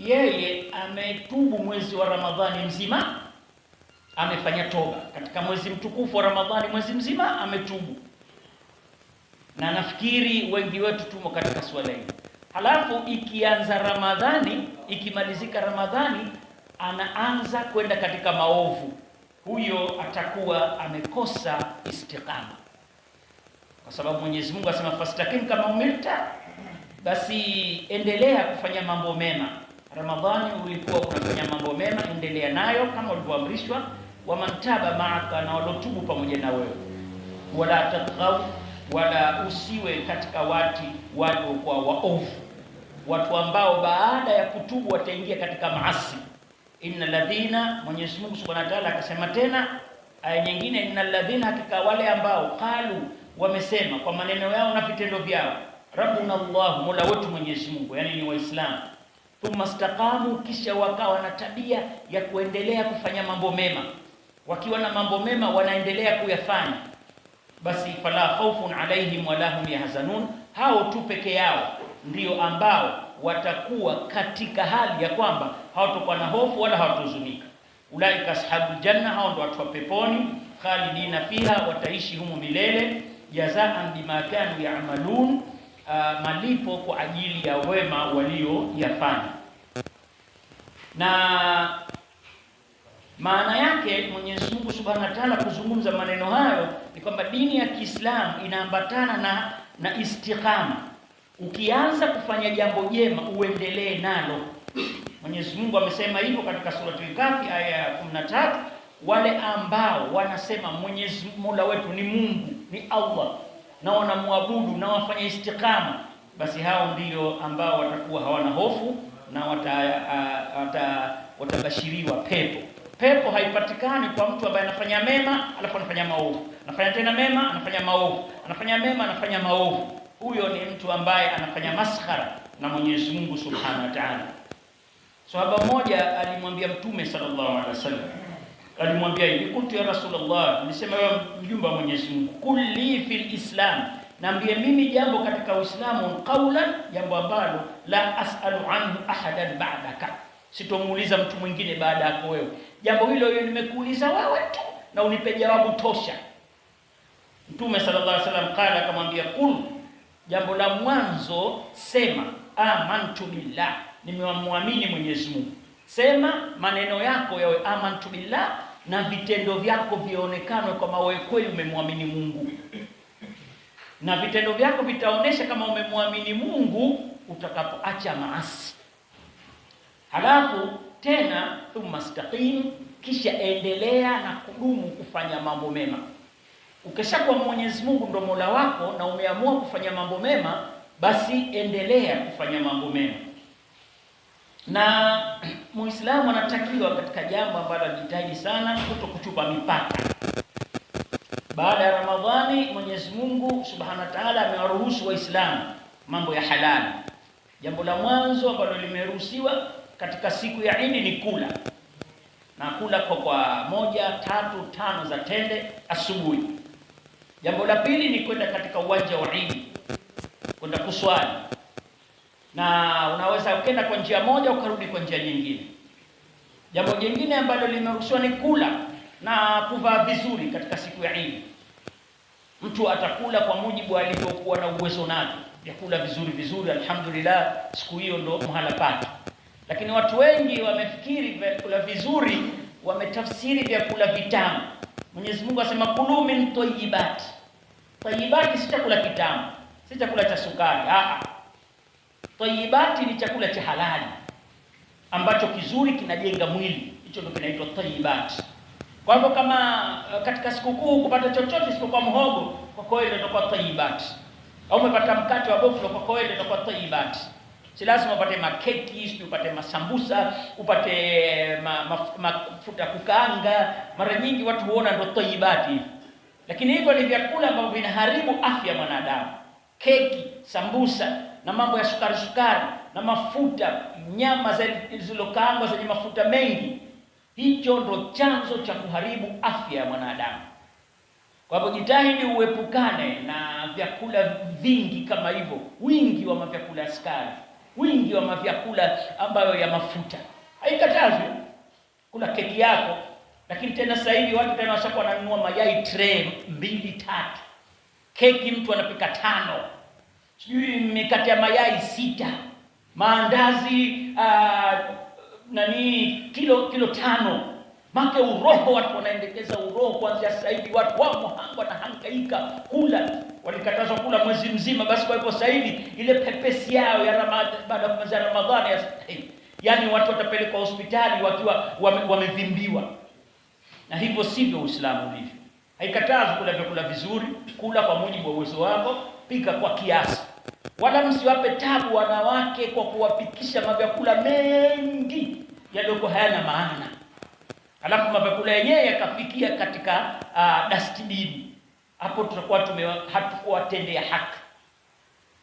yeye ametubu mwezi wa Ramadhani mzima, amefanya toba katika mwezi mtukufu wa Ramadhani, mwezi mzima ametubu, na nafikiri wengi wetu tumo katika swala hili. Halafu ikianza Ramadhani, ikimalizika Ramadhani, anaanza kwenda katika maovu, huyo atakuwa amekosa istiqama, kwa sababu Mwenyezi Mungu asema fastaqim kama umirta, basi endelea kufanya mambo mema. Ramadhani ulikuwa unafanya mambo mema, endelea nayo kama ulivyoamrishwa. Waman taba ma'aka, na walotubu pamoja na wewe. Wala tatghaw, wala usiwe katika watu waliokuwa waovu, watu ambao baada ya kutubu wataingia katika maasi. Innal ladhina, Mwenyezi Mungu Subhanahu wa Ta'ala akasema tena aya nyingine, innal ladhina, hakika wale ambao qalu, wamesema kwa maneno yao na vitendo vyao, rabbuna Allah, mola wetu Mwenyezi Mungu, yani ni Waislamu, thumma istaqamu, kisha wakawa na tabia ya kuendelea kufanya mambo mema, wakiwa na mambo mema wanaendelea kuyafanya, basi fala khawfun alaihim wala hum yahzanun, hao tu peke yao ndio ambao watakuwa katika hali ya kwamba hawatakuwa na hofu wala hawatahuzunika. Ulaika ashabul janna, hao ndio watu wa peponi, khalidina fiha, wataishi humo milele, jazaan bima kanu ya'malun, malipo kwa ajili ya wema walioyafanya. Na maana yake Mwenyezi Mungu Subhanahu wa Ta'ala kuzungumza maneno hayo ni kwamba dini ya Kiislamu inaambatana na istiqama. Ukianza kufanya jambo jema uendelee nalo. Mwenyezi Mungu amesema hivyo katika surati Al-Kahfi aya ya 13, wale ambao wanasema Mwenyezi Mola wetu ni Mungu, ni Allah, na wanamwabudu na wafanya istiqama, basi hao ndio ambao watakuwa hawana hofu na watabashiriwa pepo. Pepo haipatikani kwa mtu ambaye anafanya mema alafu anafanya maovu, anafanya tena mema, anafanya maovu, anafanya mema, anafanya maovu. Huyo ni mtu ambaye anafanya maskhara na Mwenyezi Mungu Subhanahu wa Ta'ala. Sahaba mmoja alimwambia Mtume sallallahu alaihi wasallam, alimwambia hivi, kuntu ya Rasulullah, nilisema wewe mjumbe wa Mwenyezi Mungu, kulli fil Islam, naambie mimi jambo katika Uislamu, qaulan, jambo ambalo la as'alu anhu ahadan ba'daka, sitomuuliza mtu mwingine baada yako wewe. Jambo hilo nimekuuliza wewe tu na unipe jawabu tosha. Mtume sallallahu alaihi wasallam kala, akamwambia kul, jambo la mwanzo sema amantu billah, nimemwamini Mwenyezi Mungu. Sema maneno yako yawe amantu billah, na vitendo vyako vionekane kama wewe kweli umemwamini Mungu, na vitendo vyako vitaonesha kama umemwamini Mungu utakapoacha maasi. Halafu tena thumma istaqim, kisha endelea na kudumu kufanya mambo mema. Ukishakuwa Mwenyezi Mungu ndo Mola wako na umeamua kufanya mambo mema, basi endelea kufanya mambo mema. Na Muislamu anatakiwa katika jambo ambalo ajitahidi sana kutokuchupa mipaka. Baada ya Ramadhani, Mwenyezi Mungu Subhanahu wa Ta'ala amewaruhusu Waislamu mambo ya halali. Jambo la mwanzo ambalo limeruhusiwa katika siku ya Eid ni kula. Na kula kwa 1, 3, 5 za tende asubuhi. Jambo la pili ni kwenda katika uwanja wa Eid, kwenda kuswali. Na unaweza ukenda kwa njia moja ukarudi kwa njia nyingine. Jambo jingine ambalo limeruhusiwa ni kula na kuvaa vizuri katika siku ya Eid. Mtu atakula kwa mujibu alivyokuwa na uwezo nake, vyakula vizuri, alhamdulillah, siku hiyo ndo mahala pake. Lakini watu wengi wamefikiri vyakula vizuri, wametafsiri vyakula vitamu. Mwenyezi Mungu asema kulu min tayyibat. Tayyibat si chakula kitamu, si chakula cha sukari. Tayyibati ni chakula cha halali ambacho kizuri kinajenga mwili, hicho ndio kinaitwa tayyibat. Kwa hivyo kama katika sikukuu kupata chochote isipokuwa mhogo, kwa kweli itakuwa tayyibat. Au umepata mkate wa boflo, kwa kweli itakuwa tayyibat. Si lazima upate makeki, upate masambusa, upate mafuta kukaanga. Mara nyingi watu huona ndio tayyibati hivi. Lakini hivyo ni vyakula ambavyo vinaharibu afya ya mwanadamu. Keki, sambusa na mambo ya sukari na mafuta, nyama zilizokaangwa zenye mafuta mengi, hicho ndo chanzo cha kuharibu afya ya mwanadamu. Kwa hivyo jitahidi uepukane na vyakula vingi kama hivyo, wingi wa vyakula ya sukari, wingi wa mavyakula ambayo ya mafuta. Haikatazwi kula keki yako, lakini tena sasa hivi watu tena washakuwa wananunua mayai tray 2 3, keki mtu anapika 5, sijui mikate ya mayai 6, maandazi kilo 5. Make uroho, watu wanaendekeza uroho kuanzia sasa hivi. Watu wamo wanahangaika kula, walikatazwa kula mwezi mzima. Basi kwa hivyo sasa hivi ile pepesi yao ya baada ya Ramadhani, yani watu watapelekwa hospitali wakiwa wamevimbiwa. Na hivyo sivyo Uislamu ulivyo. Haikatazi kula vyakula vizuri, kula kwa mujibu wa uwezo wako, pika kwa kiasi. Wala msiwape tabu wanawake kwa kuwapikisha mavyakula mengi yaliyo hayana maana, alafu mavyakula yenyewe yakafikia katika dustbin. Hapo tutakuwa hatukuwatendea haki.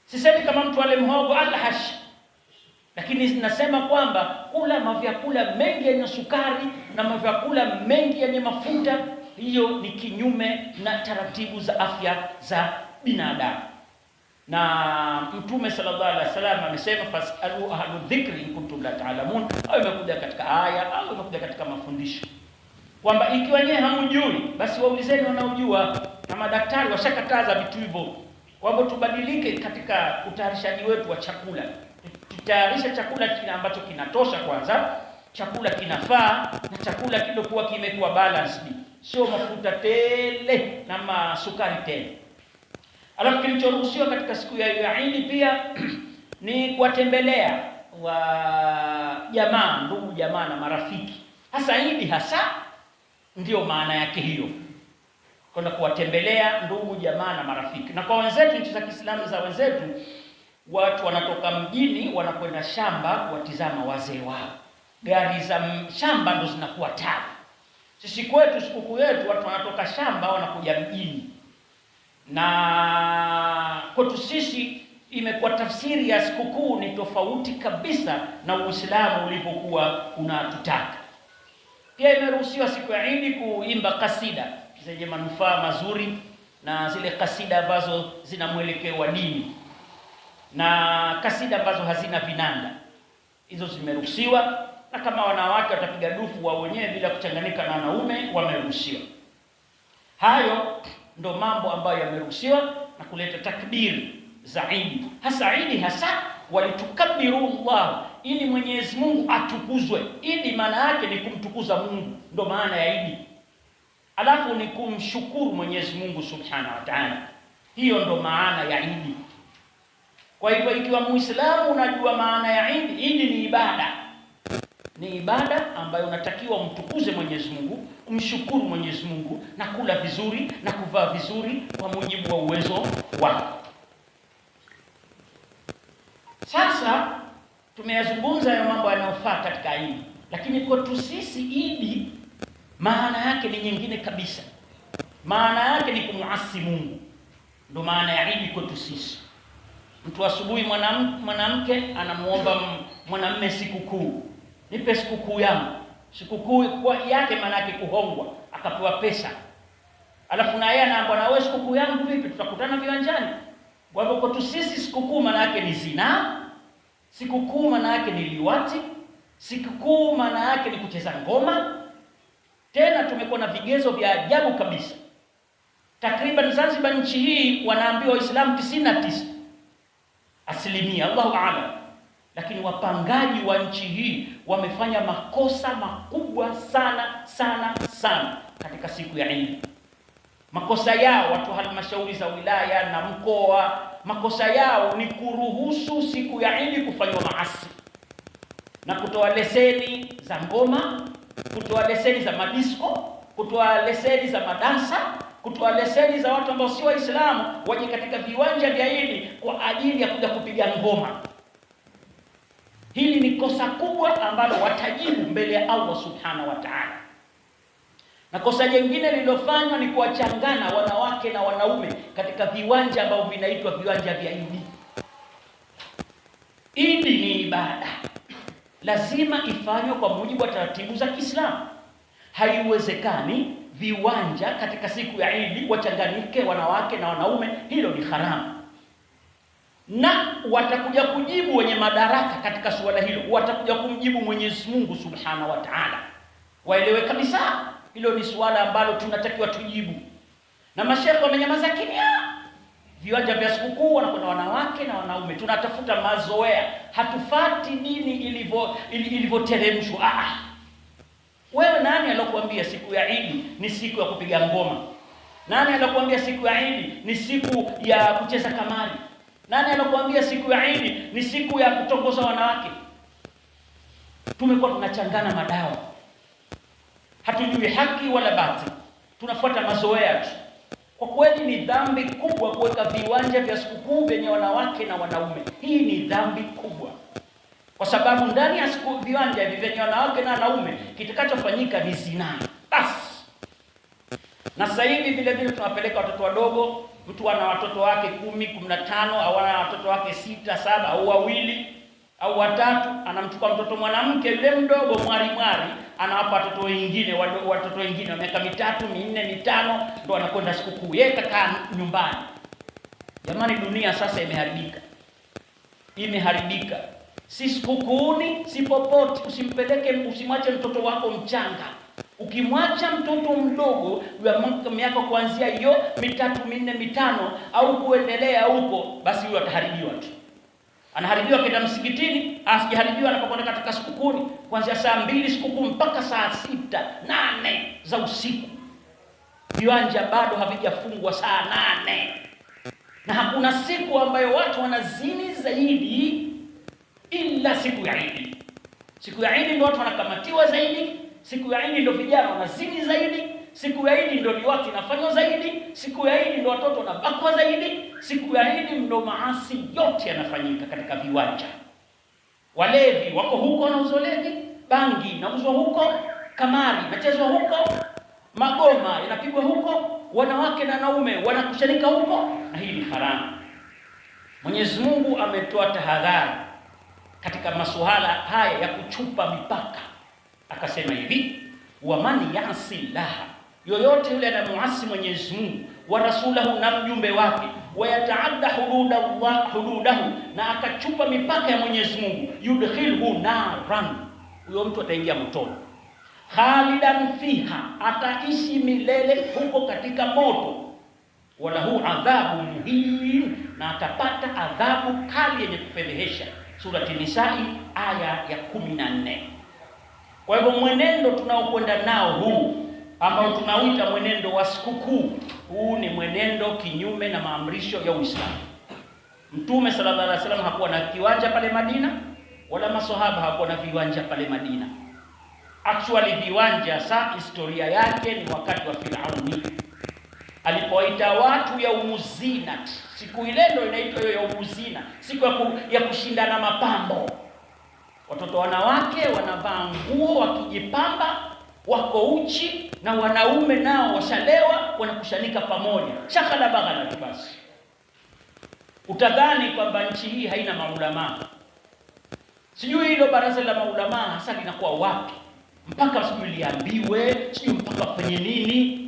Sisemi kama mtu ale mhogo, alhash, lakini nasema kwamba kula mavyakula mengi yenye sukari na mavyakula mengi yenye mafuta, hiyo ni kinyume na taratibu za afya za binadamu. Na Mtume sallallahu alaihi wasallam amesema fasalu ahlu dhikri in kuntum la ta'lamun, au imekuja katika aya au imekuja katika mafundisho kwamba ikiwa nyewe hamjui basi waulizeni wanaojua, na madaktari washakataza vitu hivyo. Kwa hivyo tubadilike katika utayarishaji wetu wa chakula. Tutayarisha chakula kile ambacho kinatosha kwanza, chakula kinafaa, na chakula kidokuwa kimekuwa balanced, sio mafuta tele na masukari tele. Alafu kilichoruhusiwa katika siku ya Eid pia ni kuwatembelea wa jamaa, ndugu jamaa na marafiki. Hasa Eid hasa ndio maana yake hiyo, kwenda kuwatembelea ndugu jamaa na marafiki. Na kwa wenzetu, nchi za Kiislamu za wenzetu, watu wanatoka mjini wanakwenda shamba kuwatizama wazee wao. Gari za shamba ndo zinakuwa tabu. Sisi kwetu, sikukuu yetu, watu wanatoka shamba wanakuja mjini. Na kwetu sisi imekuwa tafsiri ya sikukuu ni tofauti kabisa na Uislamu ulivyokuwa unatutaka. Pia imeruhusiwa siku ya Eid kuimba kasida zenye manufaa mazuri, na zile kasida ambazo zina mwelekeo wa dini, na kasida ambazo hazina vinanda, hizo zimeruhusiwa. Na kama wanawake watapiga dufu wao wenyewe bila kuchanganyika na wanaume, wameruhusiwa. Hayo ndo mambo ambayo yameruhusiwa, na kuleta takbiri za Eid. Hasa Eid hasa walitukabiru Allah, ili Mwenyezi Mungu atukuzwe. Eid maana yake ni kumtukuza Mungu, ndo maana ya Eid. Alafu ni kumshukuru Mwenyezi Mungu Subhanahu wa Ta'ala, hiyo ndo maana ya Eid. Kwa hivyo ikiwa Muislamu unajua maana ya Eid, Eid ni ibada. Ni ibada ambayo unatakiwa umtukuze Mwenyezi Mungu, umshukuru Mwenyezi Mungu, na kula vizuri na kuvaa vizuri kwa mujibu wa uwezo wako. Sasa tumeyazungumza hayo mambo yanayofaa katika Eid, lakini kwetu sisi Eid maana yake ni nyingine kabisa. Maana yake ni kumuasi Mungu, ndio maana ya Eid kwetu sisi. Mtu asubuhi, mwanamke anamuomba mwanamume sikukuu, nipe sikukuu yangu. Sikukuu kwa yake maana yake kuhongwa, akapewa pesa. Alafu na yeye anaambia, na wewe sikukuu yangu vipi? Tutakutana viwanjani. Kwa hivyo kwetu sisi sikukuu maana yake ni zina, sikukuu maana yake ni liwati, sikukuu maana yake ni kucheza ngoma. Tena tumekuwa na vigezo vya ajabu kabisa. Takriban Zanzibar, nchi hii, wanaambiwa Waislamu 99%, Allahu a'lam. Lakini wapangaji wa nchi hii wamefanya makosa makubwa sana katika siku ya Eid. Makosa yao, watu halmashauri za wilaya na mkoa, makosa yao ni kuruhusu siku ya Eid kufanywa maasi, na kutoa leseni za ngoma, kutoa leseni za madisko, kutoa leseni za madansa, kutoa leseni za watu ambao si Waislamu waje katika viwanja vya Eid kwa ajili ya kuja kupiga ngoma. Hili ni kosa kubwa ambalo watajibu mbele ya Allah Subhanahu wa Ta'ala. Na kosa jingine lililofanywa ni kuwachangana wanawake na wanaume katika viwanja ambavyo vinaitwa viwanja vya Eid. Eid ni ibada, lazima ifanywe kwa mujibu wa taratibu za Kiislamu. Haiwezekani viwanja katika siku ya Eid wachanganyike wanawake na wanaume, hilo ni haramu. na watakuja kujibu wenye madaraka katika suala hilo, watakuja kumjibu Mwenyezi Mungu Subhanahu wa Ta'ala. Waelewe kabisa hilo ni suala ambalo tunatakiwa tujibu. Na mashehe wamenyamaza kimya. Viwanja vya sikukuu wanakwenda wanawake na wanaume, tunatafuta mazoea, hatufati dini ilivyoteremshwa. Wewe nani alokuambia siku ya Idi ni siku ya kupiga ngoma? Nani alokuambia siku ya Idi ni siku ya kucheza kamari? Nani alokuambia siku ya Idi ni siku ya kutongoza wanawake? Tumekuwa tunachangana madawa, hatujui haki wala batili, tunafuata mazoea tu. Kwa kweli ni dhambi kubwa kuweka viwanja vya sikukuu vyenye wanawake na wanaume. Hii ni dhambi kubwa, kwa sababu ndani ya viwanja hivi vyenye wanawake na wanaume kitakachofanyika ni zinaa basi. Na sasa hivi vile vile tunawapeleka watoto wadogo, mtu ana watoto wake 10, 15 au ana watoto wake 6, 7 au wawili au watatu, anamchukua mtoto mwanamke yule mdogo mwari anawapa watoto wengine wa miaka 3, 4, 5 ndio wanakwenda sikukuu. Yeye kakaa nyumbani. Jamani, dunia sasa imeharibika. Si sikukuuni, si popote. Usimwache mtoto wako mchanga. Ukimwacha mtoto mdogo wa miaka kuanzia hiyo 3, 4, 5 au kuendelea huko, basi huyo ataharibiwa tu. Anaharibiwa kwenda msikitini, asijaharibiwa anapokwenda katika sikukuni, kuanzia saa 2 sikukuu mpaka saa 6, 8 za usiku. Viwanja bado havijafungwa saa 8. Na hakuna siku ambayo watu wanazini zaidi ila siku ya Idi. Siku ya Idi ndio watu wanakamatiwa zaidi, siku ya Idi ndio vijana wanazini zaidi, siku ya Idi ndio liwati inafanywa zaidi, siku ya Idi ndio watoto wanabakwa zaidi, siku ya Idi ndio maasi yote yanafanyika katika viwanja. Walevi wako huko wanauza levi, bangi inauzwa huko, kamari inachezwa huko, magoma yanapigwa huko, wanawake na wanaume wanakusanyika huko, na hii ni haramu. Mwenyezi Mungu ametoa tahadhari katika masuala haya ya kuchupa mipaka. Akasema hivi, wa man ya'sillaha, yoyote yule anamuasi Mwenyezi Mungu wa rasulahu, na mjumbe wake, wa yataadda hududahu, na akachupa mipaka ya Mwenyezi Mungu, yudkhilhu naran, huyo mtu ataingia motoni, khalidan fiha, ataishi milele huko katika moto, walahu adhabu muhin, na atapata adhabu kali yenye kufedhehesha. Surati Nisai aya ya 14. Kwa hivyo mwenendo tunaokwenda nao huu ambao tunauita mwenendo wa sikukuu, huu ni mwenendo kinyume na maamrisho ya Uislamu. Mtume sallallahu alaihi wasallam hakuwa na kiwanja pale Madina, wala maswahaba hawakuwa na viwanja pale Madina. Actually viwanja historia yake ni wakati wa Firauni alipoita watu ya umuzina. Siku ile ndio inaitwa hiyo ya umuzina, siku ya kushindana mapambo. Watoto wanawake wanavaa nguo wakijipamba, wako uchi, na wanaume nao washalewa wanakushanika pamoja, shakala bagala tu basi. Utadhani kwamba nchi hii haina maulama. Sijui hilo baraza la maulama hasa linakuwa wapi, mpaka sijui liambiwe, sijui mpaka fanye nini.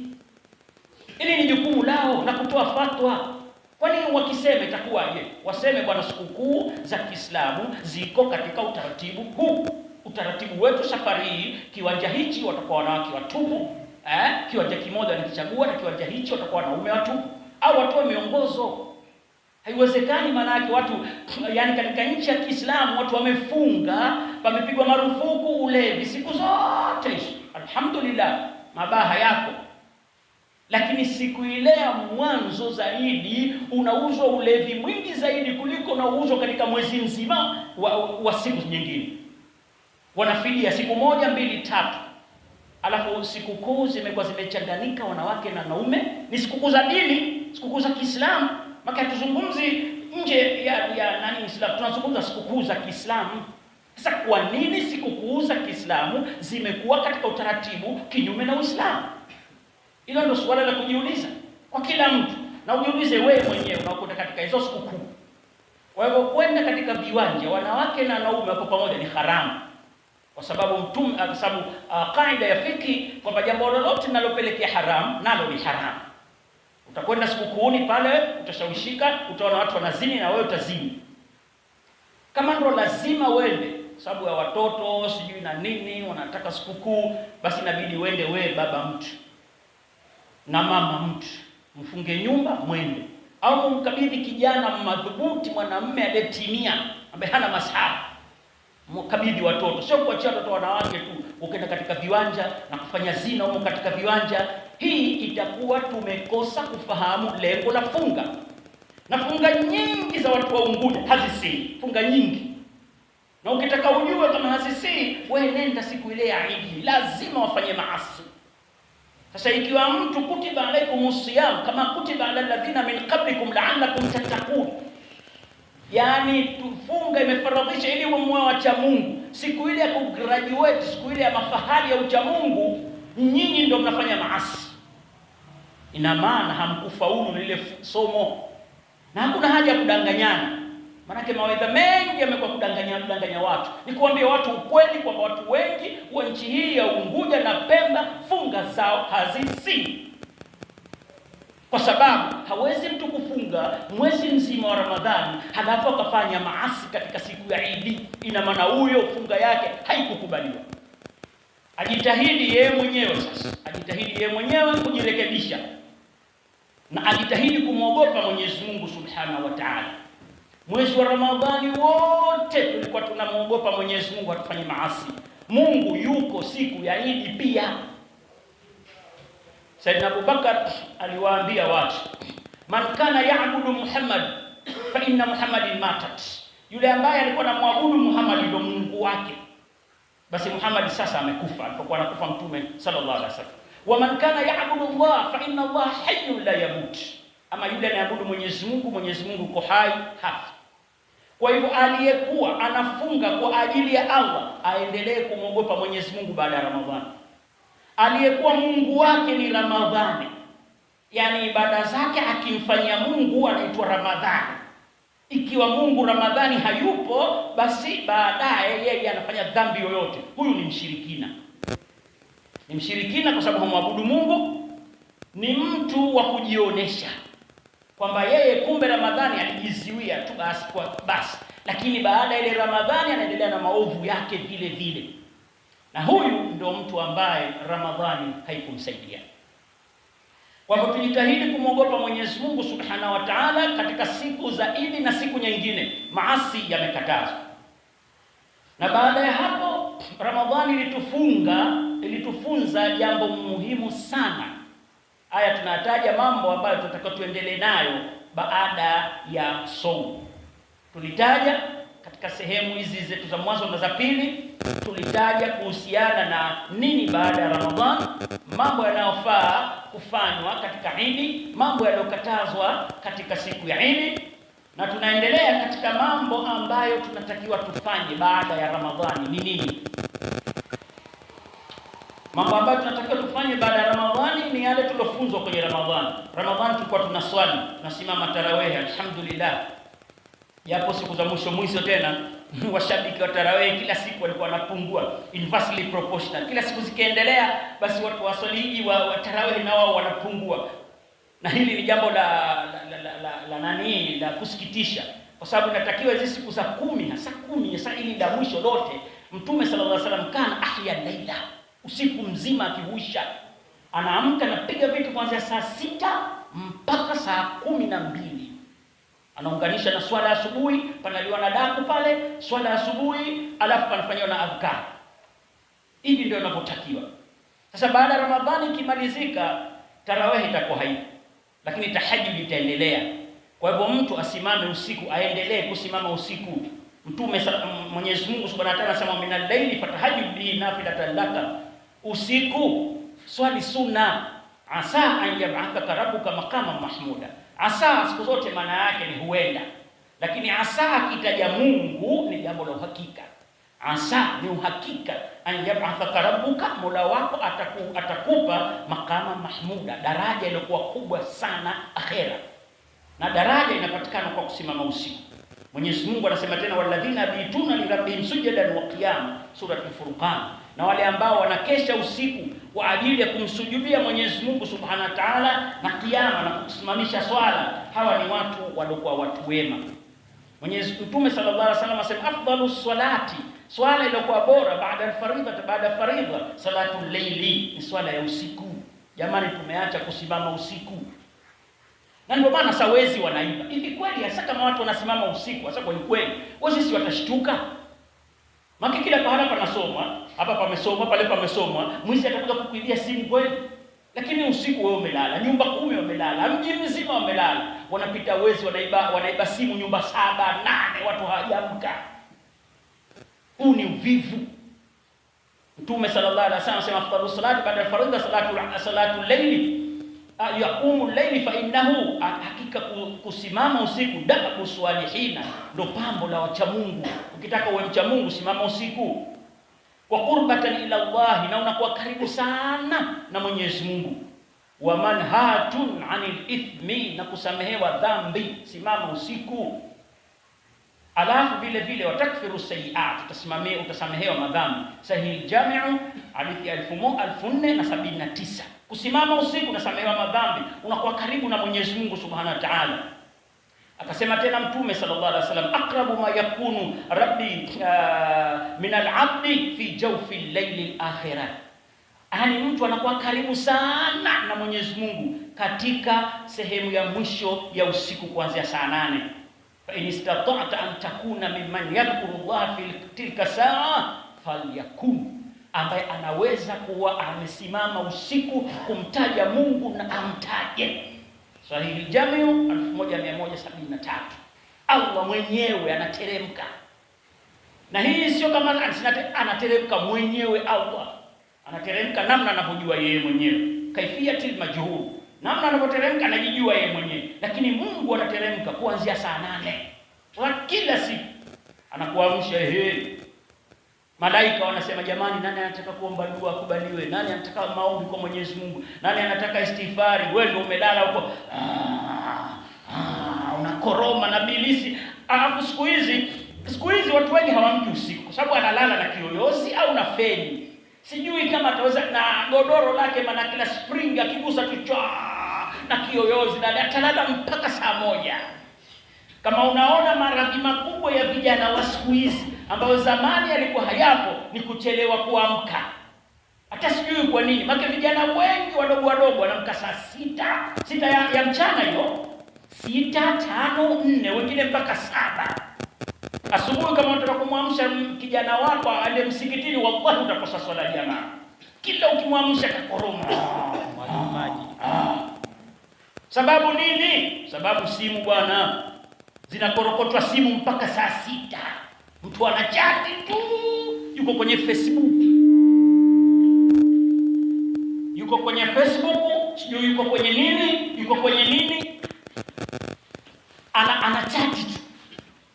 Ili ni jukumu lao na kutoa fatwa. Kwani wakisema itakuwaje? Waseme bwana, sikukuu za Kiislamu ziko katika utaratibu huu. Utaratibu wetu safari hii, kiwanja hichi watakuwa wanawake watupu, kiwanja kimoja nikichagua, na kiwanja hichi watakuwa wanaume watupu, au watoe miongozo. Haiwezekani, maana yake watu, yani katika nchi ya Kiislamu watu wamefunga, pamepigwa marufuku ulevi siku zote hizo. Alhamdulillah, mabaha yako. Lakini siku ile ya mwanzo zaidi unauzwa ulevi mwingi zaidi kuliko unauzwa katika mwezi mzima wa siku nyingine. Wanafidia siku 1, 2, 3. Alafu sikukuu zimekuwa zimechanganyika wanawake na wanaume. Ni sikukuu za dini, sikukuu za Kiislamu. Maka tuzungumzi nje ya nani Islam, tunazungumza sikukuu za Kiislamu. Sasa kwa nini sikukuu za Kiislamu zimekuwa katika utaratibu kinyume na Uislamu? Hilo ndio swala la kujiuliza kwa kila mtu, na ujiulize wewe mwenyewe unaokwenda katika hizo sikukuu. Kwa hivyo kwenda katika viwanja wanawake na wanaume wako pamoja ni haramu, kwa sababu kaida ya fiki kwamba jambo lolote linalopelekea haramu nalo ni haramu. Utakwenda sikukuuni pale, utashawishika, utaona watu wanazini na wewe utazini. Kama ndo lazima uende sababu ya watoto sijui na nini wanataka sikukuu, basi inabidi uende wewe baba mtu na mama mtu, mfunge nyumba mwende, au mkabidhi kijana madhubuti mwanamume aliyetimia ambaye hana masahaba, mkabidhi watoto. Sio kuachia watoto wanawake tu ukaenda katika viwanja na kufanya zina huko katika viwanja. Hii itakuwa tumekosa kufahamu lengo la funga. Na funga nyingi za watu wa Unguja hazisii, funga nyingi. Na ukitaka ujue kama hazisii, wewe nenda siku ile ya Eid, lazima wafanye maasi. Sasa ikiwa mtu kutiba alaikumus siyam kama kutiba ala alladhina min qablikum la'allakum tattaqun, yani tufunga imefaradhisha ili mwe wacha Mungu. Siku ile ya kugraduate, siku ile ya mafahari ya ucha Mungu, nyinyi ndio mnafanya maasi. Ina maana hamkufaulu lile somo. Na hakuna haja ya kudanganyana. Maanake mawaidha mengi yamekuwa kudanganya watu. Ni kuambia watu ukweli kwamba watu wengi wa nchi hii ya Unguja na Pemba funga zao hazisi. Kwa sababu hawezi mtu kufunga mwezi mzima wa Ramadhani halafu akafanya maasi katika siku ya Eid. Ina maana huyo funga yake haikukubaliwa. Ajitahidi yeye mwenyewe sasa. Ajitahidi yeye mwenyewe kujirekebisha. Na ajitahidi kumwogopa Mwenyezi Mungu Subhanahu wa Ta'ala. Mwezi wa Ramadhani wote tulikuwa tunamwogopa Mwenyezi Mungu atufanye maasi. Mungu yuko siku ya Eid pia. Sayyidina Abubakar aliwaambia watu, man kana ya'budu Muhammad fa inna Muhammadin matat. Yule ambaye alikuwa anamwabudu Muhammad ndio Mungu wake, basi Muhammad sasa amekufa. Alipokuwa anakufa Mtume sallallahu alaihi wasallam. Wa man kana ya'budu Allah fa inna Allah hayyun la yamut. Ama yule anayeabudu Mwenyezi Mungu, Mwenyezi Mungu uko hai, hafi. Kwa hivyo aliyekuwa anafunga kwa ajili ya Allah aendelee kumwogopa Mwenyezi Mungu baada ya Ramadhani. Aliyekuwa Mungu wake ni Ramadhani, yani ibada zake akimfanyia Mungu anaitwa Ramadhani. Ikiwa Mungu Ramadhani hayupo, basi baadaye yeye anafanya dhambi yoyote, huyu ni mshirikina. Ni mshirikina kwa sababu hamwabudu Mungu, ni mtu wa kujionesha kwamba yeye kumbe Ramadhani alijiziwia tu basi, lakini baada ya ile Ramadhani anaendelea na maovu yake vile vile. Na huyu ndio mtu ambaye Ramadhani haikumsaidia. Kwa hivyo tujitahidi kumwogopa Mwenyezi Mungu Subhanahu wa Ta'ala katika siku za Eid na siku nyingine. Maasi yamekatazwa. Na baada ya hapo Ramadhani ilitufunza jambo muhimu sana. Haya tunataja mambo ambayo tutakao tuendelee nayo baada ya somo. Tulitaja katika sehemu hizi zetu za mwanzo na za pili, tulitaja kuhusiana na nini baada ya Ramadhani, mambo yanayofaa kufanywa katika Eid, mambo yaliyokatazwa katika siku ya Eid, na tunaendelea katika mambo ambayo tunatakiwa tufanye baada ya Ramadhani ni nini. Mambo ambayo tunatakiwa tufanye baada ya Ramadhani ni yale tulofunzwa kwenye Ramadhani. Ramadhani tulikuwa tunaswali, tunasimama tarawih, alhamdulillah. Yapo siku za mwisho tena washabiki wa tarawih kila siku walikuwa wanapungua, inversely proportional. Kila siku zikiendelea basi watu waswaliji wa tarawih na wao wanapungua. Na hili ni jambo la kusikitisha, kwa sababu inatakiwa hizo siku za 10 hasa 10 hasa ili la mwisho lote Mtume sallallahu alaihi wasallam kana ahya laila, usiku mzima akihuisha, anaamka na piga vitu kuanzia saa 6 mpaka saa 12. Anaunganisha na swala ya asubuhi, panaliwa na daku pale, swala ya asubuhi, alafu panafanywa na adhkar. Hivi ndio inavyotakiwa. Sasa baada ya Ramadhani ikimalizika, tarawih itakuwa haipo, lakini tahajjud itaendelea. Kwa hivyo mtu asimame usiku, aendelee kusimama usiku. Mtume Mwenyezi Mungu Subhanahu wa Ta'ala anasema minal layli fatahajjud bihi nafilatan laka. Usiku swali sunna, asa an yab'athaka rabbuka maqaman mahmuda. Asa siku zote maana yake ni huenda, lakini asa akitaja Mungu ni jambo la uhakika. Asa ni uhakika, an yab'athaka rabbuka, Mola wako atakupa maqama mahmuda, daraja iliyokuwa kubwa sana akhera. Na daraja inapatikana kwa kusimama usiku. Mwenyezi Mungu anasema tena, walladhina bituna li rabbihim sujadan wa qiyama. suratul Furqan. Na wale ambao wanakesha usiku kwa ajili ya kumsujudia Mwenyezi Mungu Subhanahu wa Ta'ala na kiyama na kusimamisha swala, hawa ni watu waliokuwa watu wema. Mtume sallallahu alaihi wasallam asema afdalus salati, swala iliyokuwa bora baada ya faridha, salatul layli, ni swala ya usiku. Jamani, tumeacha kusimama usiku. Na ndio maana sasa wezi wanaiba. Hivi kweli hasa kama watu wanasimama usiku, hasa kwa kweli, wao sisi watashtuka? Maki kila pahala panasomwa, hapa pamesomwa, pale pamesomwa, mwizi atakuja kukuibia simu kweli? Lakini usiku wewe umelala, nyumba 10 wamelala, mji mzima wamelala, wanapita wezi wanaiba simu nyumba 7, 8, watu hawajaamka. Huu ni uvivu. Mtume sallallahu alaihi wasallam anasema afdalus salati ba'da al-faridha salatu al-layli yaqumu al-layli fa innahu, hakika kusimama usiku dabu swalihina, ndo pambo la wacha Mungu. Ukitaka uwe mcha Mungu, simama usiku. Wa qurbatan ila Allah, na unakuwa karibu sana na Mwenyezi Mungu. Wa manhatun anil ithmi, na kusamehewa dhambi, simama usiku. Alafu vile vile watakfiru sayiat, utasamehewa madhambi. Sahih Jami'u hadithi 1479. Kusimama usiku unasamehewa madhambi, unakuwa karibu na Mwenyezi Mungu Subhanahu wa Ta'ala. Akasema tena Mtume sallallahu alaihi wasallam, aqrabu ma yakunu rabbi min al-'abdi fi jawfi al-layli al-akhirah. Yaani mtu anakuwa karibu sana na Mwenyezi Mungu katika sehemu ya mwisho ya usiku kuanzia saa 8. Fa in istata'ta an takuna mimman yadhkuru Allah fi tilka saa falyakun, ambaye anaweza kuwa amesimama usiku kumtaja Mungu na amtaje. Sahih Jamiu 1173. Allah mwenyewe anateremka, na hii sio kama anateremka mwenyewe. Allah anateremka namna anavyojua yeye mwenyewe, kaifiyatil majhul, namna anavyoteremka anajijua yeye mwenyewe. Lakini Mungu anateremka kuanzia saa 8 kwa kila siku, anakuamsha. Malaika wanasema, jamani, nani anataka kuomba dua akubaliwe? Nani anataka maombi kwa Mwenyezi Mungu? Nani anataka istighfari? Wewe ndio umelala huko unakoroma na bilisi. Alafu siku hizi watu wengi hawamki usiku kwa sababu analala na kiyoyozi au na feni. Sijui kama ataweza na godoro lake, maana kila spring akigusa kichwa na kiyoyozi, na atalala mpaka saa 1. Kama unaona maradhi makubwa ya vijana wa siku hizi ambayo zamani yalikuwa hayapo, ni kuchelewa kuamka. Hata sijui kwa nini, maana vijana wengi wadogo wanaamka saa 6 ya mchana, hiyo 6, 5, 4, wengine mpaka 7 asubuhi. Kama unataka kumwamsha kijana wako aende msikitini, wallahi utakosa swala jamaa. Kila ukimwamsha kakoroma maji. Sababu nini? Sababu simu bwana, zinakorokotwa simu mpaka saa 6. Mtu anachati tu, yuko kwenye Facebook, sijui yuko kwenye nini, anachati tu.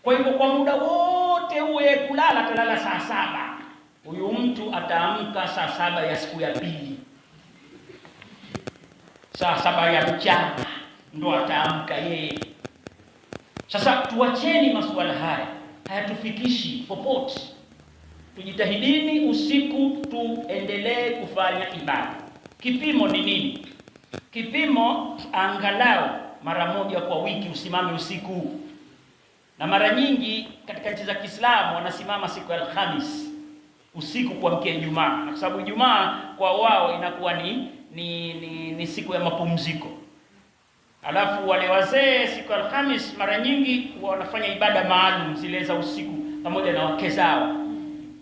Kwa hivyo kwa muda wote uwe kulala, atalala saa 7. Huyu mtu ataamka saa 7 ya siku ya pili, saa 7 ya mchana ndo ataamka yeye. Sasa tuacheni masuala haya, hayatufikishi popote. Tujitahidini usiku tuendelee kufanya ibada. Kipimo ni nini? Kipimo angalau mara 1 kwa wiki usimame usiku. Na mara nyingi katika nchi za Kiislamu wanasimama siku ya Alhamis usiku kuamkia Ijumaa, kwa sababu Ijumaa kwa wao inakuwa ni siku ya mapumziko. Alafu wale wazee siku ya Alhamis mara nyingi wanafanya ibada maalum zile za usiku pamoja na wake zao,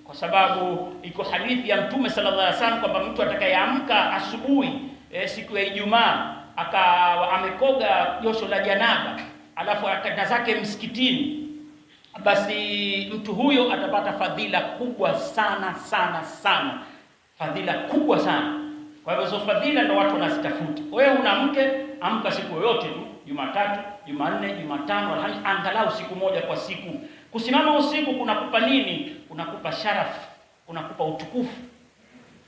kwa sababu iko hadithi ya Mtume sallallahu alaihi wasallam kwamba mtu atakayeamka asubuhi siku ya Ijumaa akawa amekoga josho la janaba, alafu akaenda zake msikitini, basi mtu huyo atapata fadhila kubwa sana, fadhila kubwa sana. Kwa hivyo hizo fadhila ndio watu wanazitafuta. Wewe una mke, amka siku yoyote tu, Jumatatu, Jumanne, Jumatano, Alhamisi, angalau siku 1 kwa siku. Kusimama usiku kunakupa nini? Kunakupa sharafu, kunakupa utukufu.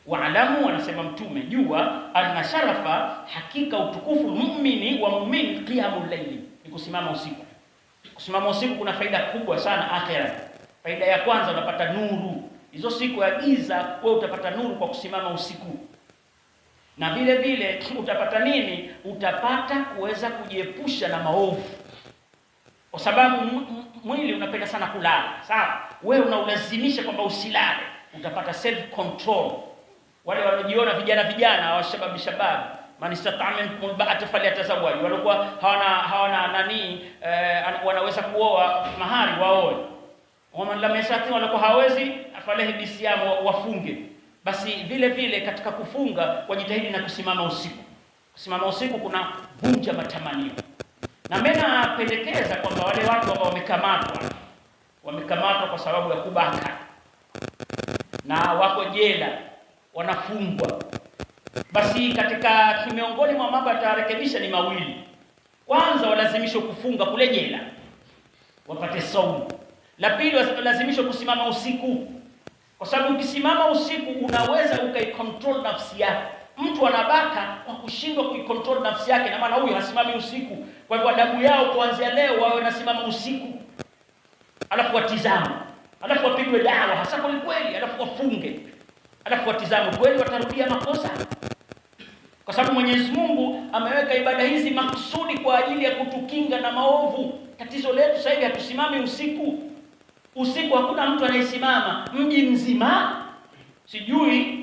Waalamu, wanasema Mtume, jua anna sharafa, hakika utukufu muumini qiyamul layli, ni kusimama usiku. Kusimama usiku kuna faida kubwa sana akhera. Faida ya kwanza, unapata nuru. Hizo siku ya giza wewe utapata nuru kwa kusimama usiku. Na vile vile utapata nini? Utapata kuweza kujiepusha na maovu, kwa sababu mwili unapenda sana kulala. Sawa, wewe unaulazimisha kwamba usilale, utapata self control. Wale wanajiona vijana wa shabab man istata'a minkum alba'ata falyatazawwaj, walikuwa hawana nani wanaweza kuoa mahari waoe. Waman lam yastati, walikuwa hawezi afalehi bisiyam, wafunge. Basi vile vile katika kufunga wajitahidi na kusimama usiku. Kusimama usiku kuna vunja matamanio. Na mimi napendekeza kwamba wale watu ambao wamekamatwa kwa sababu ya kubaka na wako jela wanafungwa, basi katika miongoni mwa mambo yatarekebisha ni mawili. Kwanza, walazimishwe kufunga kule jela wapate saumu. La pili, walazimishwe kusimama usiku, kwa sababu ukisimama usiku unaweza ukaikontrol nafsi yako. Mtu anabaka kwa kushindwa kuikontrol nafsi yake, na maana huyu hasimami usiku. Kwa hivyo adabu yao kuanzia leo wawe nasimama usiku, alafu watizame, alafu wapigwe dawa hasa kwa kweli, alafu wafunge, alafu watizame kweli watarudia makosa, kwa sababu Mwenyezi Mungu ameweka ibada hizi makusudi kwa ajili ya kutukinga na maovu. Tatizo letu sasa hivi hatusimami usiku. Usiku hakuna mtu anayesimama mji mzima. Sijui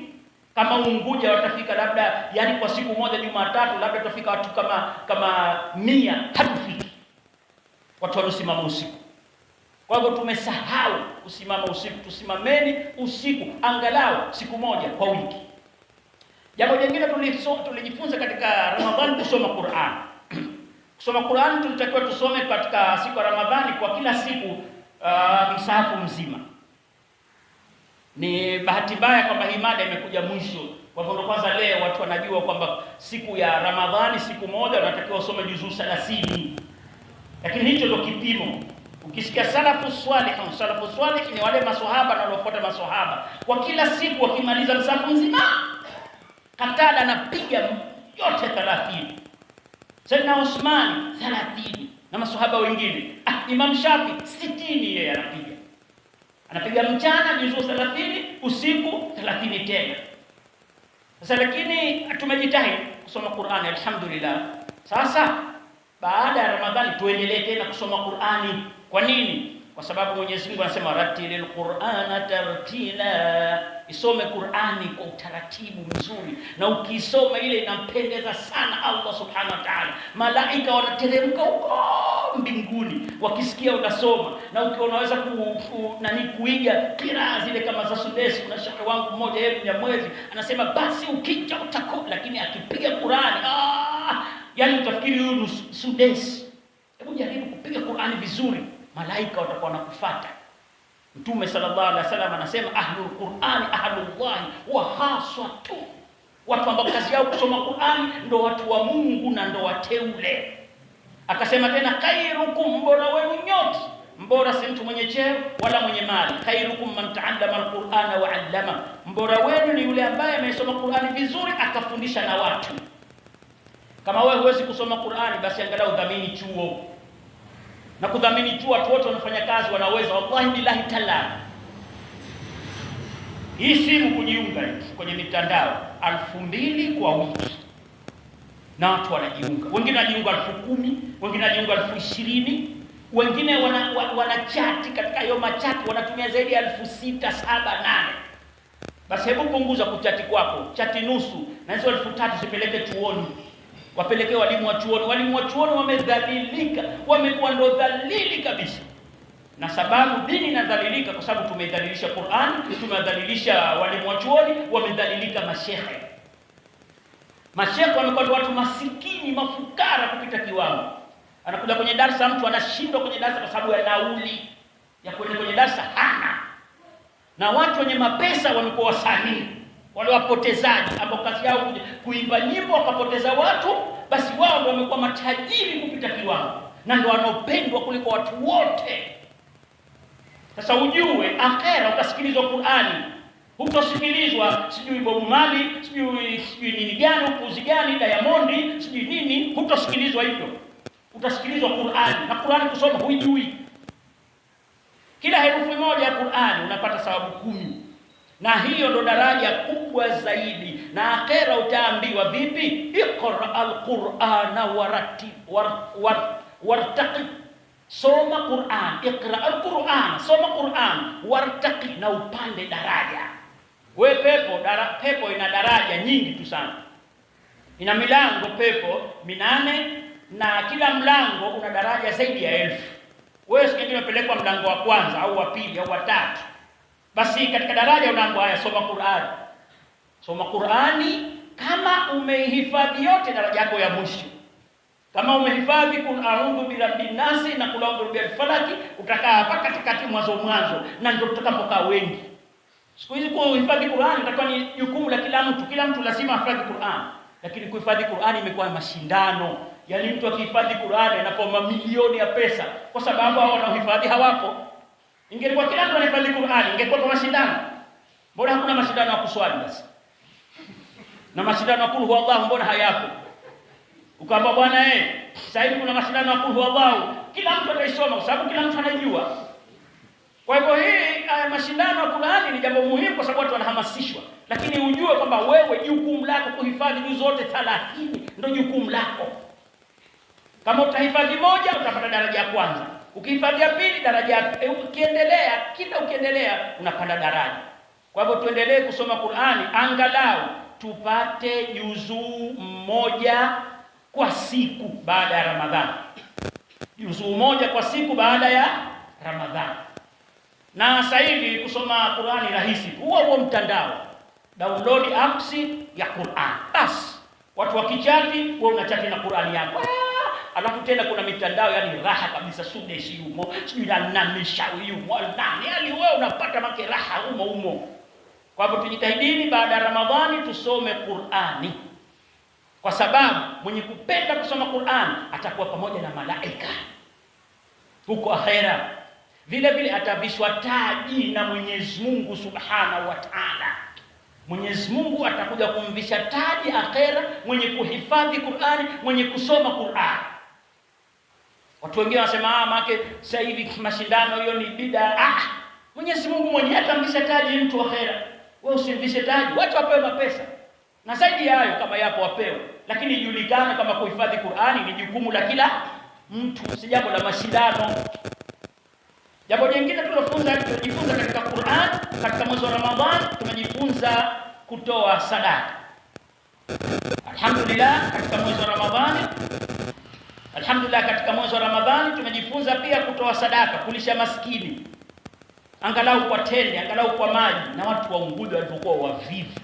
kama Unguja watafika labda, yani kwa siku moja Jumatatu labda tutafika watu kama 100, hatufiki watu wanaosimama usiku. Kwa hivyo tumesahau kusimama usiku. Tusimameni usiku angalau siku moja kwa wiki. Jambo jingine tulijifunza katika Ramadhani, kusoma Qur'an. Kusoma Qur'an tulitakiwa tusome katika siku ya Ramadhani kwa kila siku msahafu mzima. Ni bahati mbaya kwamba hii mada imekuja mwisho. Kwa hivyo kwanza leo watu wanajua kwamba siku ya Ramadhani siku moja unatakiwa usome juzuu 30. Lakini hicho ndio kipimo. Ukisikia salafu swalih ni wale maswahaba na waliofuata maswahaba, kwa kila siku wakimaliza msahafu mzima, Katada anapiga yote 30. Sayyidina Uthman 30 na maswahaba wengine. Imam Shafi 60 yeye anapiga mchana juzuu 30, usiku 30 tena. Sasa lakini tumejitahidi kusoma Qur'ani alhamdulillah. Sasa baada ya Ramadhani tuendelee tena kusoma Qur'ani. Kwa nini? Kwa sababu Mwenyezi Mungu anasema ratilil Qur'ana tartila, isome Qur'ani kwa utaratibu mzuri, na ukisoma ile inampendeza sana Allah subhanahu wa ta'ala. Malaika wanateremka huko mbinguni wakisikia unasoma, na ukiwa unaweza kuiga kiraa zile kama za Sudesi. Kuna shekhi wangu mmoja yeye Mnyamwezi anasema basi ukija utako, lakini akipiga Qur'ani yani utafikiri huyu Sudesi. Hebu jaribu kupiga Qur'ani vizuri, malaika watakuwa wanakufuata. Mtume sallallahu alaihi wasallam anasema ahlul Qur'ani ahlullahi wa khasatu, watu ambao kazi yao kusoma Qur'ani ndio watu wa Mungu na ndio wateule. Akasema tena khairukum, mbora wenu nyote. Mbora si mtu mwenye cheo wala mwenye mali. Khairukum man ta'allama al-Qur'ana wa 'allama, mbora wenu ni yule ambaye amesoma Qur'ani vizuri akafundisha na watu. Kama wewe huwezi kusoma Qur'ani, basi angalau dhamini chuo. Na kudhamini chuo watu wote wanafanya kazi wanaweza, wallahi billahi taala. Hii simu kujiunga kwenye mitandao 2000 kwa wiki, na watu wanajiunga. Wengine wanajiunga 10,000, wengine wanajiunga 20,000, wengine wana chati. Katika hiyo machati wanatumia zaidi ya 6,000, 7,000, 8. Basi hebu punguza kuchati kwako, chati nusu, na hizo 3,000 zipeleke chuoni. Wapelekee walimu wa chuoni. Walimu wa chuoni wamedhalilika, wamekuwa ndo dhalili kabisa. Na sababu dini inadhalilika kwa sababu tumedhalilisha Qur'an, tumedhalilisha walimu wa chuoni, wamedhalilika mashehe. Mashehe wamekuwa ndo watu masikini, mafukara kupita kiwango. Anakuja kwenye darasa, mtu anashindwa kwenye darasa kwa sababu ya nauli ya kwenda kwenye darasa hana. Na watu wenye mapesa wamekuwa wasanii, wale wapotezaji ambao kazi yao kuimba nyimbo wakapoteza watu, basi wao ndio wamekuwa matajiri kupita kiwango na ndio wanaopendwa kuliko watu wote. Sasa ujue akhera utasikilizwa Qur'ani, hutosikilizwa sijui Bob Marley, sijui nini gani, upuzi gani, Diamond, sijui nini, hutosikilizwa hivyo. Utasikilizwa Qur'ani, na Qur'ani kusoma huijui. Kila herufi moja ya Qur'ani unapata thawabu 10. na hiyo ndo daraja kubwa zaidi. Na akhera utaambiwa vipi? Iqra alqur'ana wartaqi, soma Qur'an. Iqra alqur'an, soma Qur'an, wartaqi, na upande daraja. We pepo ina daraja nyingi tu sana, ina milango pepo 8 na kila mlango una daraja zaidi ya 1000. Wewe sikini umepelekwa mlango wa kwanza au wa pili au wa tatu, basi katika daraja unaambiwa haya, soma Qur'an. Soma Qur'ani. Kama umehifadhi yote, daraja yako ya mwisho. Kama umehifadhi kul a'udhu birabbin nas na kul a'udhu birabbil falaq, utakaa hapa katikati mwanzo, na ndio tutakapokaa wengi. Siku hizi kuhifadhi Qur'an itakuwa ni jukumu la kila mtu. Kila mtu lazima ahifadhi Qur'an, lakini kuhifadhi Qur'an imekuwa mashindano. Yaani mtu akihifadhi Qur'an anapewa mamilioni ya pesa kwa sababu hao wanaohifadhi hawapo. Ingekuwa kila mtu anahifadhi Qur'an, ingekuwa kwa mashindano. Mbona hakuna mashindano ya kuswali basi? Na mashindano ya kul huwallahu mbona hayapo? Ukaamba bwana sasa hivi kuna mashindano ya kul huwallahu, kila mtu ataisoma kwa sababu kila mtu anajua. Kwa hivyo hii mashindano ya Qur'ani ni jambo muhimu kwa sababu watu wanahamasishwa, lakini ujue kwamba wewe jukumu lako kuhifadhi juz zote 30 ndio jukumu lako. Kama utahifadhi moja utapata daraja ya kwanza, ukihifadhi ya pili daraja ya ukiendelea, kila ukiendelea unapanda daraja. Kwa hivyo tuendelee kusoma Qur'ani, angalau tupate juzuu moja kwa siku baada ya Ramadhani. Juzuu moja kwa siku baada ya Ramadhani. Na sasa hivi kusoma Qur'ani rahisi. Huo mtandao. Download apps ya Qur'an. Basi watu wakichati, wewe unachati na Qur'ani yako. Alafu tena kuna mitandao yani raha kabisa, Sudeshi yumo, sijui na Mishawi yumo, nani yani wewe unapata make raha umo. Kwa hivyo tujitahidini baada ya Ramadhani tusome Qur'ani. Kwa sababu mwenye kupenda kusoma Qur'ani atakuwa pamoja na malaika huko akhera. Vile vile atavishwa taji na Mwenyezi Mungu Subhanahu wa Ta'ala. Mwenyezi Mungu atakuja kumvisha taji akhera mwenye kuhifadhi Qur'ani, mwenye kusoma Qur'ani. Watu wengine wanasema maana sasa hivi mashindano hiyo ni bid'a. Mwenyezi Mungu mwenyewe atamvisha taji mtu akhera. Wewe usimvishe taji, watu wapewe mapesa. Na zaidi ya hayo kama yapo wapewe. Lakini ijulikane kama kuhifadhi Qur'ani ni jukumu la kila mtu, si jambo la mashindano. Jambo jingine tunajifunza katika Qur'an, katika mwezi wa Ramadhani tumejifunza kutoa sadaka. Alhamdulillah katika mwezi wa Ramadhani tumejifunza pia kutoa sadaka, kulisha maskini. Angalau kwa tende, angalau kwa maji, na watu wa Unguja walivyokuwa wavivu.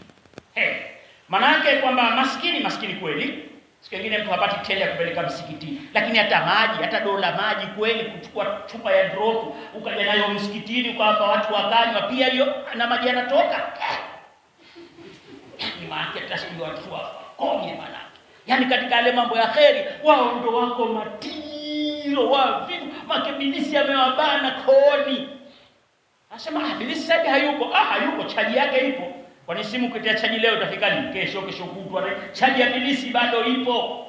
Maana yake kwamba maskini kweli. Siku nyingine mtu hapati tende ya kupeleka msikitini, lakini hata maji, hata dola maji kweli, kuchukua chupa ya drop ukaja nayo msikitini ukawapa watu wakanywa, pia hiyo na maji yanatoka. Ni maana tasbihi watu wakonye maana. Yaani katika yale mambo ya kheri wao ndio wako matiro wavivu, makebilisi amewabana kooni. Anasema bilisi sasa hayuko, hayuko, chaji yake ipo. Kwa nini simu kitia chaji leo utafika lini? Kesho kutwa chaji ya bilisi bado ipo.